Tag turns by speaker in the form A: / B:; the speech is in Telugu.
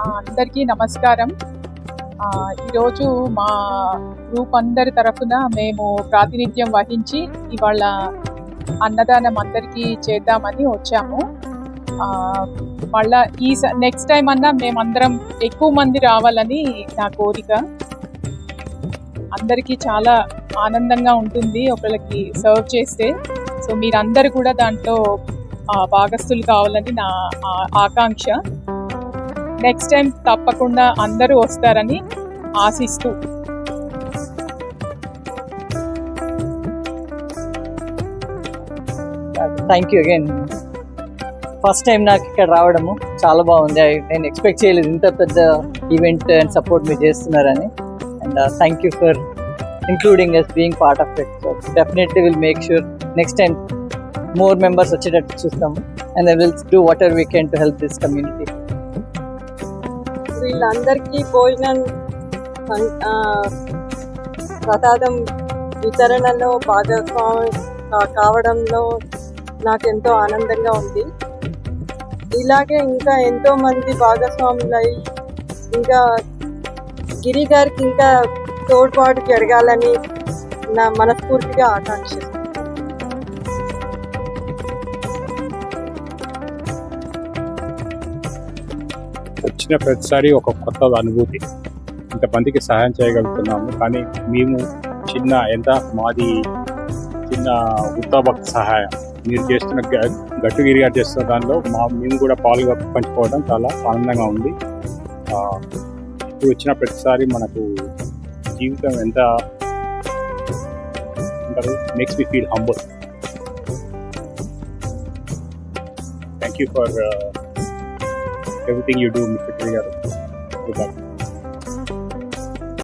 A: అందరికీ నమస్కారం. ఈరోజు మా గ్రూప్ అందరి తరఫున మేము ప్రాతినిధ్యం వహించి ఇవాళ అన్నదానం అందరికీ చేద్దామని వచ్చాము. మళ్ళా నెక్స్ట్ టైం అన్నా మేమందరం ఎక్కువ మంది రావాలని నా కోరిక. అందరికీ చాలా ఆనందంగా ఉంటుంది ఒకళ్ళకి సర్వ్ చేస్తే. సో మీరందరూ కూడా దాంట్లో భాగస్థులు కావాలని నా ఆకాంక్ష. నెక్స్ట్ టైం తప్పకుండా అందరూ వస్తారని ఆశిస్తూ
B: thank you again. First time నాకు ఇక్కడ రావడము చాలా బాగుంది. నేను ఎక్స్పెక్ట్ చేయలేదు ఇంత పెద్ద ఈవెంట్ అండ్ సపోర్ట్ మీరు చేస్తున్నారని. And thank you for including us being part of it. So definitely will make sure next time more members వచ్చేటట్టు చూస్తాము. And I will do whatever we can to help this community.
C: వీళ్ళందరికీ భోజనం ప్రసాదం వితరణలో భాగస్వామి కావడంలో నాకు ఎంతో ఆనందంగా ఉంది. ఇలాగే ఇంకా ఎంతో మంది భాగస్వాములై ఇంకా గిరి గారికి ఇంకా తోడ్పాటు జరగాలని నా మనస్ఫూర్తిగా ఆకాంక్షిస్తున్నాను.
D: వచ్చిన ప్రతిసారి ఒక కొత్త అనుభూతి. ఇంతమందికి సహాయం చేయగలుగుతున్నాము. కానీ మేము మాది చిన్న ఉత్తాభక్తి సహాయం మీరు చేస్తున్న గట్టుగిరి గారు చేస్తున్న దానిలో మేము కూడా పాలుగా పంచుకోవడం చాలా ఆనందంగా ఉంది. ఇప్పుడు వచ్చిన ప్రతిసారి మనకు జీవితం ఎంత అంటారు makes me feel humble. Thank you for everything you do, Mr. Krigaru. Good luck.